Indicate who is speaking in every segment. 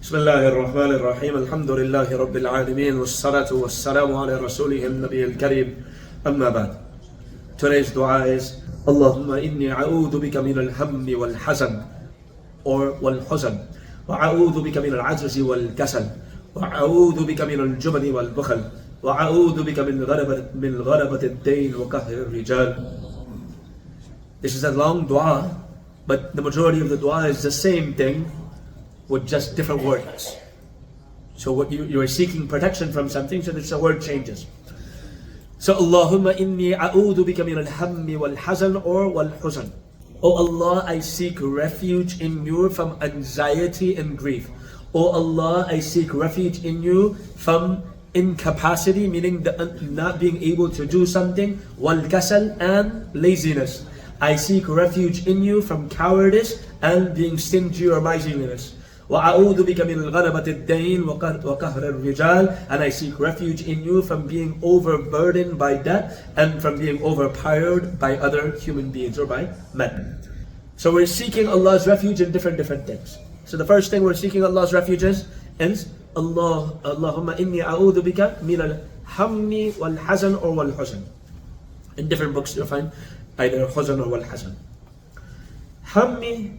Speaker 1: بسم الله الرحمن الرحيم الحمد لله رب العالمين والصلاة والسلام على رسوله النبي الكريم أما بعد. Today's dua is Allahumma inni a'udhu bika min al-Hamm wal-Ḥazan or wal-Ḥuzn wa a'udhu bika min al-'ajzi wal-kasal wa a'udhu bika min al-jubni wal-bukhl wa a'udhu bika min ghalabati ad-dayn wa qahri ar-rijal. This is a long dua, but the majority of the dua is the same thing with just different words. So what you are seeking protection from something, so the word changes. So Allahumma inni a'udhu bika min al-Hamm wal-Ḥazan or wal-Ḥuzn. Oh Allah, I seek refuge in you from anxiety and grief. Oh Allah, I seek refuge in you from incapacity, meaning not being able to do something, wal-kasal, and laziness. I seek refuge in you from cowardice and being stingy or miserliness. وَأَعُوذُ بِكَ مِنْ غَلَبَةِ الدَّيْنِ وَقَهْرِ الرِّجَالِ. And I seek refuge in you from being overburdened by debt and from being overpowered by other human beings or by men. So we're seeking Allah's refuge in different things. So the first thing we're seeking Allah's refuge is Allahumma inni a'udhu bika min al-Hamm wal-Ḥazan or wal-Ḥuzn. In different books you'll find either Ḥuzn or wal-Ḥazan. Hammi,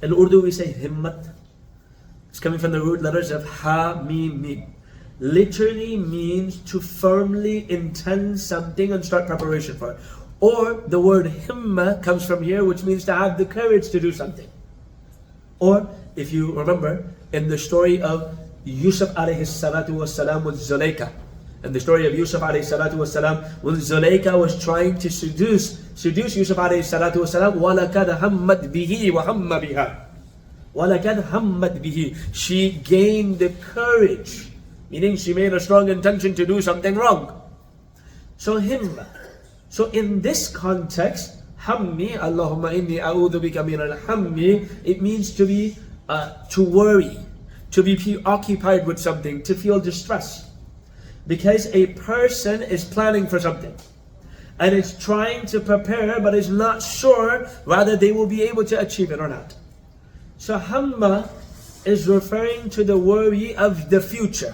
Speaker 1: in Urdu we say himmat. It's coming from the root letters of ha, mim, mim. Literally means to firmly intend something and start preparation for it. Or the word himma comes from here, which means to have the courage to do something. Or if you remember in the story of Yusuf alayhi salatu wassalam with Zulayka, in the story of Yusuf alayhi salatu wassalam, when Zulayka was trying to seduce Yusuf alayhi salatu wassalam, وَلَكَدْ هَمَّتْ بِهِ وَهَمَّ بِهَا. وَلَكَدْ هَمَّتْ بِهِ. She gained the courage, meaning she made a strong intention to do something wrong. So himma. So in this context, hammi, Allahumma inni a'udhu bika min al-hammi, it means to be, to worry, to be preoccupied with something, to feel distress. Because a person is planning for something and is trying to prepare but is not sure whether they will be able to achieve it or not. So hamma is referring to the worry of the future,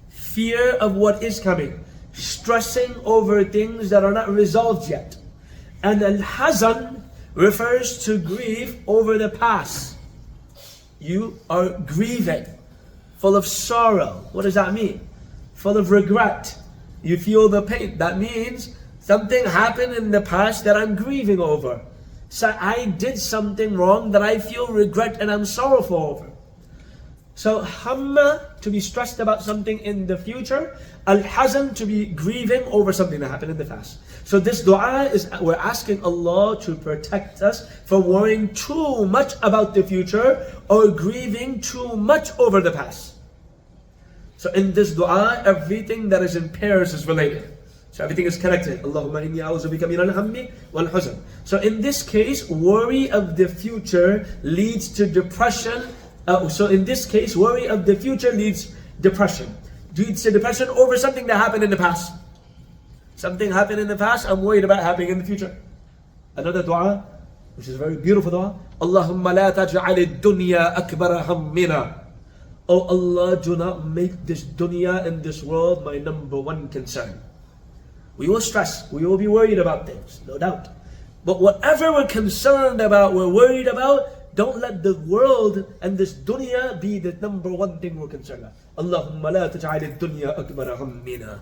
Speaker 1: fear of what is coming, stressing over things that are not resolved yet. And al-Ḥazan refers to grief over the past. You are grieving, full of sorrow. What does that mean? Full of regret. You feel the pain. That means something happened in the past that I'm grieving over. So I did something wrong that I feel regret and I'm sorrowful over. So hamma, to be stressed about something in the future. Al-Ḥazan, to be grieving over something that happened in the past. So this dua is, we're asking Allah to protect us from worrying too much about the future or grieving too much over the past. So in this dua, everything that is in pairs is related. So everything is connected. Allahumma inni a'udhu bika min al-Hamm wal-Ḥuzn. So in this case, worry of the future leads to depression. So in this case, worry of the future leads depression. Leads to depression over something that happened in the past. Something happened in the past, I'm worried about happening in the future. Another dua, which is a very beautiful dua. Allahumma la taj'al ad-dunya akbara hammina. Oh Allah, do not make this dunya and this world my number one concern. We will stress, we will be worried about things, no doubt. But whatever we're concerned about, we're worried about, don't let the world and this dunya be the number one thing we're concerned about. Allahumma la taj'al ad-dunya akbara hammina.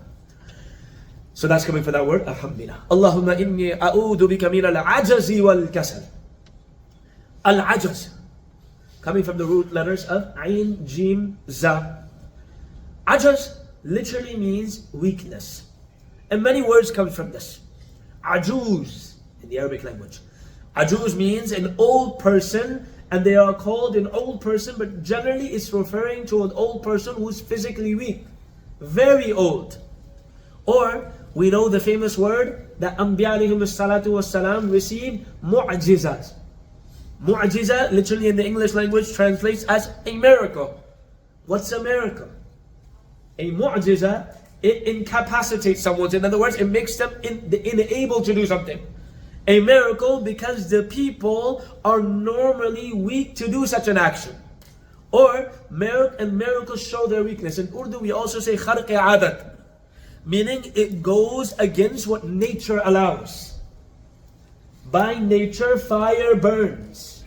Speaker 1: So that's coming from that word, alhamdulillah. Allahumma inni a'udhu bika min al-'ajzi wal-kasal. Al-'ajz, coming from the root letters of Ayn, Jim, Za. Ajaz literally means weakness. And many words come from this. Ajuz in the Arabic language. Ajuz means an old person, and they are called an old person, but generally it's referring to an old person who's physically weak, very old. Or we know the famous word that Anbiya alayhim salatu wassalam received, mu'jizat. Mu'jiza, literally in the English language, translates as a miracle. What's a miracle? A mu'jiza, it incapacitates someone. In other words, it makes them unable to do something. A miracle because the people are normally weak to do such an action. Or miracles show their weakness. In Urdu we also say kharq adat, meaning it goes against what nature allows. By nature fire burns.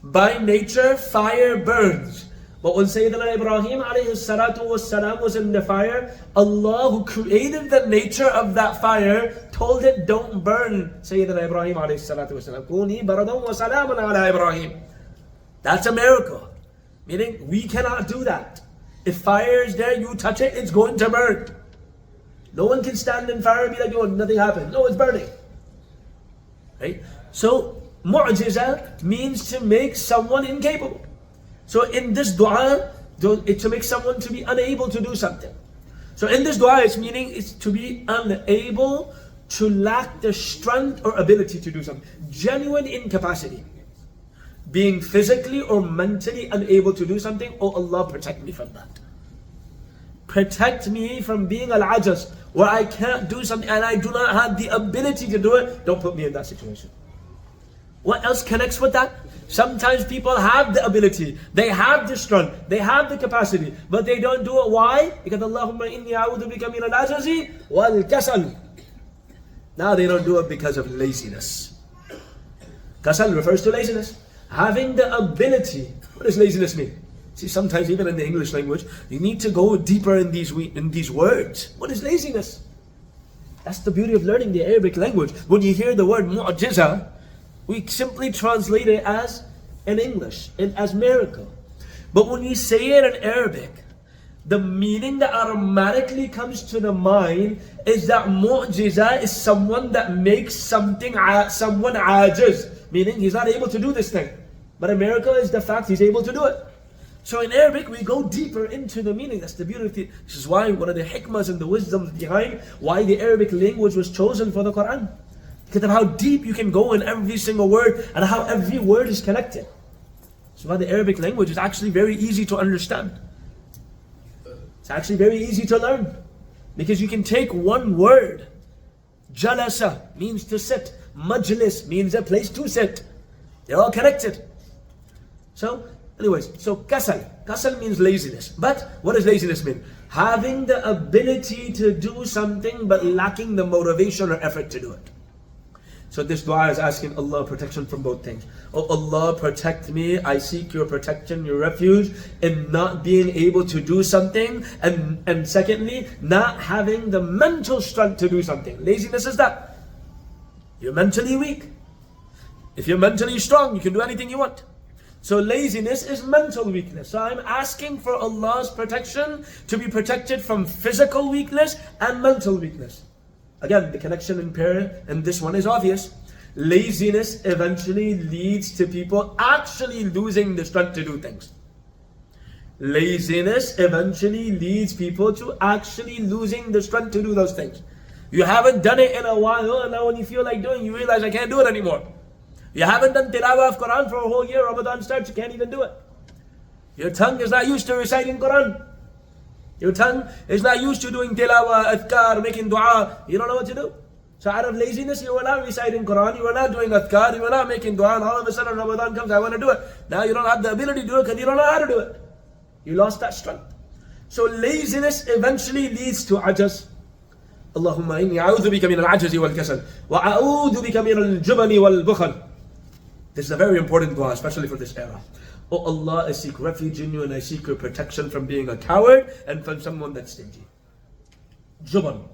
Speaker 1: By nature fire burns. But when Sayyidina Ibrahim alayhi salatu wassalam was in the fire, Allah, who created the nature of that fire, told it, don't burn Sayyidina Ibrahim alayhi salatu wassalam. Kuni baradan wa salaman ala Ibrahim. That's a miracle. Meaning, we cannot do that. If fire is there, you touch it, it's going to burn. No one can stand in fire and be like, oh, nothing happened. No, it's burning. Right? So, mu'jiza means to make someone incapable. So in this dua, it's to make someone to be unable to do something. So in this dua, its meaning is to be unable, to lack the strength or ability to do something. Genuine incapacity. Being physically or mentally unable to do something. Oh Allah, protect me from that. Protect me from being al-ajaz, where I can't do something and I do not have the ability to do it. Don't put me in that situation. What else connects with that? Sometimes people have the ability, they have the strength, they have the capacity, but they don't do it. Why? Because Allahumma inni a'udhu bika min al-ajazi wal-kasal. Now they don't do it because of laziness. Kasal refers to laziness. Having the ability. What does laziness mean? See, sometimes even in the English language, you need to go deeper in these words. What is laziness? That's the beauty of learning the Arabic language. When you hear the word mu'jiza, we simply translate it as in English, as miracle. But when you say it in Arabic, the meaning that automatically comes to the mind is that mu'jiza is someone that makes someone ajiz, meaning he's not able to do this thing. But a miracle is the fact he's able to do it. So in Arabic, we go deeper into the meaning. That's the beauty of it. This is why one of the hikmas and the wisdoms behind why the Arabic language was chosen for the Quran. Because of how deep you can go in every single word and how every word is connected. So why the Arabic language is actually very easy to understand. It's actually very easy to learn. Because you can take one word. Jalasa means to sit. Majlis means a place to sit. They're all connected. So, anyways, so kasal. Kasal means laziness. But what does laziness mean? Having the ability to do something but lacking the motivation or effort to do it. So this dua is asking Allah protection from both things. Oh Allah, protect me. I seek your protection, your refuge in not being able to do something. And secondly, not having the mental strength to do something. Laziness is that. You're mentally weak. If you're mentally strong, you can do anything you want. So laziness is mental weakness. So I'm asking for Allah's protection to be protected from physical weakness and mental weakness. Again, the connection in prayer and this one is obvious. Laziness eventually leads to people actually losing the strength to do things. Laziness eventually leads people to actually losing the strength to do those things. You haven't done it in a while, and now when you feel like doing, you realize I can't do it anymore. You haven't done tilawah of Quran for a whole year, Ramadan starts, you can't even do it. Your tongue is not used to reciting Quran. Your tongue is not used to doing tilawah, adhkar, making dua. You don't know what to do. So out of laziness, you were not reciting Quran, you were not doing adhkar, you were not making dua, and all of a sudden Ramadan comes, I want to do it. Now you don't have the ability to do it because you don't know how to do it. You lost that strength. So laziness eventually leads to ajaz. Allahumma inni a'udhu bika min al-ajazi wal-kasal wa a'udhu bika min al-jubani wal-bukhal. This is a very important dua, especially for this era. Oh Allah, I seek refuge in you and I seek your protection from being a coward and from someone that's stingy. Juban.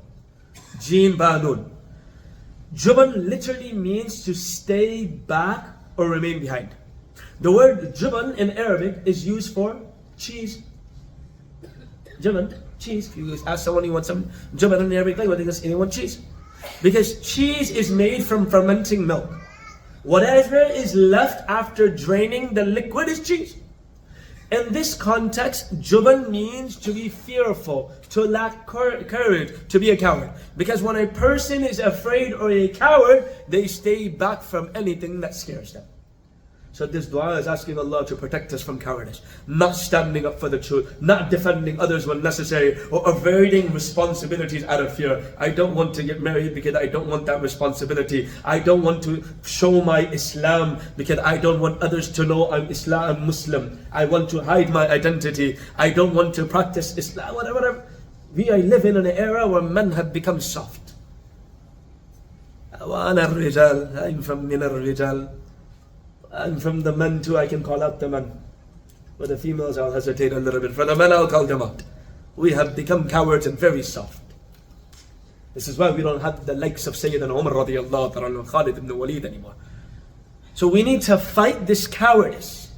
Speaker 1: Jeen ba nun. Juban literally means to stay back or remain behind. The word juban in Arabic is used for cheese. Juban, cheese. If you ask someone you want some juban in Arabic language, they say they want cheese. Because cheese is made from fermenting milk. Whatever is left after draining the liquid is cheese. In this context, juban means to be fearful, to lack courage, to be a coward. Because when a person is afraid or a coward, they stay back from anything that scares them. So this dua is asking Allah to protect us from cowardice, not standing up for the truth, not defending others when necessary, or avoiding responsibilities out of fear. I don't want to get married because I don't want that responsibility. I don't want to show my Islam because I don't want others to know I'm Muslim. I want to hide my identity. I don't want to practice Islam, whatever. We are living in an era where men have become soft. وأنا الرجال, I'm from من الرجال. And from the men too, I can call out the men. For the females, I'll hesitate a little bit. For the men, I'll call them out. We have become cowards and very soft. This is why we don't have the likes of Sayyidina Umar radiallahu ta'ala and Khalid ibn Walid anymore. So we need to fight this cowardice.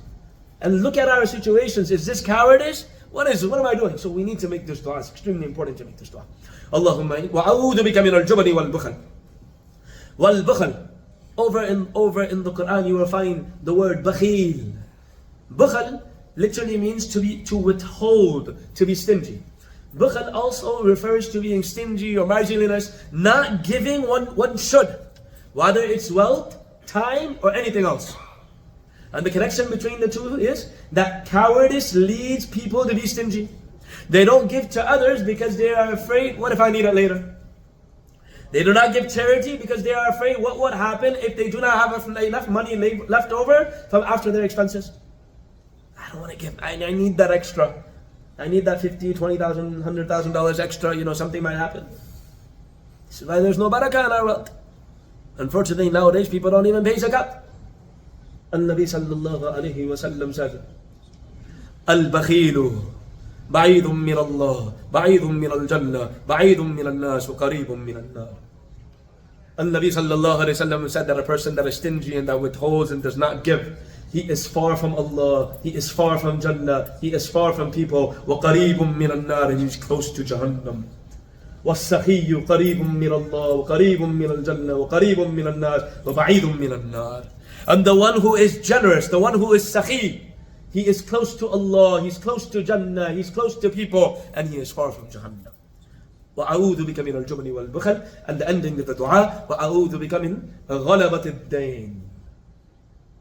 Speaker 1: And look at our situations. Is this cowardice? What am I doing? So we need to make this dua. It's extremely important to make this dua. Allahumma wa'a'udhu bika min al-jubani wal-bukhal. Wal-bukhal. Over in the Quran you will find the word bakhil. Bukhal literally means to withhold, to be stingy. Bukhal also refers to being stingy or miserliness, not giving one should, whether it's wealth, time, or anything else. And the connection between the two is that cowardice leads people to be stingy. They don't give to others because they are afraid, what if I need it later? They do not give charity because they are afraid what would happen if they do not have enough money left over from after their expenses. I don't want to give, I need that extra. I need that $50,000, $20,000, $100,000 extra, something might happen. This is why there's no barakah in our wealth. Unfortunately, nowadays people don't even pay zakat. An-Nabi sallallahu alayhi wa sallam said, Al-Bakhilu بعيد من الله بعيد من الجنة بعيد من الناس وقريب من النار. An-Nabi sallallahu alayhi wa sallam said that a person that is stingy and that withholds and does not give, he is far from Allah, he is far from Jannah, he is far from people. وقريب من النار, and he is close to Jahannam. والسخي قريب من الله وقريب من الجنة وقريب من الناس وبعيد من النار. And the one who is generous, the one who is sakhi, he is close to Allah, he's close to Jannah, he's close to people, and he is far from Jahannam. وَأَعُوذُ بِكَ مِنَ الْجُبْنِ وَالْبُخْلِ. And the ending of the dua, وَأَعُوذُ بِكَ مِنْ غَلَبَةِ الدَّيْنِ.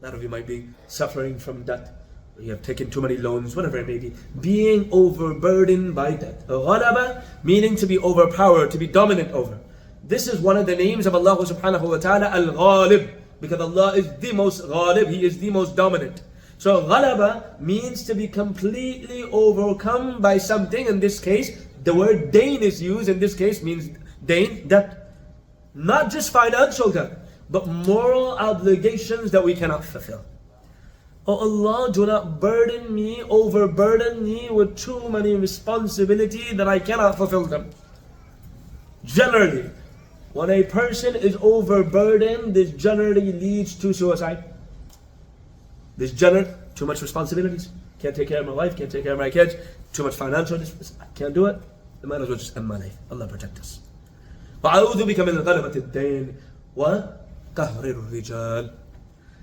Speaker 1: None of you might be suffering from debt, or you have taken too many loans, whatever it may be. Being overburdened by debt. Ghalaba, meaning to be overpowered, to be dominant over. This is one of the names of Allah subhanahu wa ta'ala, Al-Ghalib, because Allah is the most ghalib, He is the most dominant. So ghalaba means to be completely overcome by something. In this case, the word dain is used. In this case means dain, debt. Not just financial debt, but moral obligations that we cannot fulfill. Oh Allah, do not burden me, overburden me with too many responsibilities that I cannot fulfill them. Generally, when a person is overburdened, this generally leads to suicide. This generally, too much responsibilities. Can't take care of my wife, can't take care of my kids. Too much financial, I can't do it. I might as well just end my life. Allah protect us. وَأَعُوذُ بِكَ مِنْ غَلَبَةِ الدَّيْنِ وَقَهْرِ الرِّجَالِ.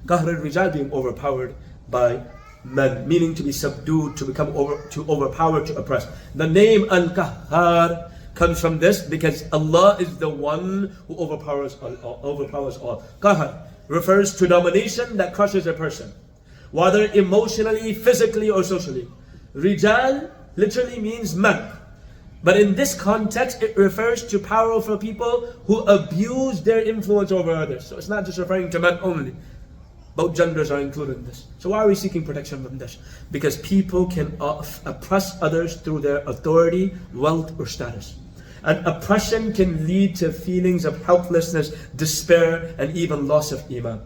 Speaker 1: قَهْرِ الرِّجَالِ, being overpowered by men, meaning to be subdued, to become overpowered, to oppress. The name Al-Qahhar comes from this because Allah is the one who overpowers all. Qahar refers to domination that crushes a person, whether emotionally, physically, or socially. Rijal literally means men. But in this context, it refers to powerful people who abuse their influence over others. So it's not just referring to men only. Both genders are included in this. So why are we seeking protection from this? Because people can oppress others through their authority, wealth, or status. And oppression can lead to feelings of helplessness, despair, and even loss of iman.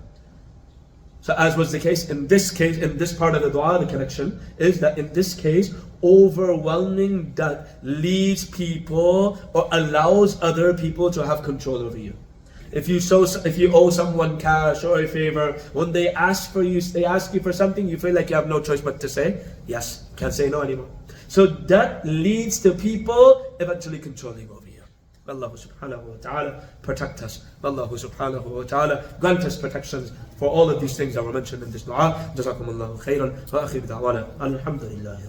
Speaker 1: So as was the case, in this part of the dua, the connection is that in this case, overwhelming debt leads people or allows other people to have control over you. If you owe someone cash or a favor, when they ask you for something, you feel like you have no choice but to say yes. Can't say no anymore. So that leads to people eventually controlling over you. Allah subhanahu wa ta'ala protect us. Allah subhanahu wa ta'ala grant us protections for all of these things that were mentioned in this dua. Jazakumullahu khairan wa akhir da'wana. Alhamdulillah.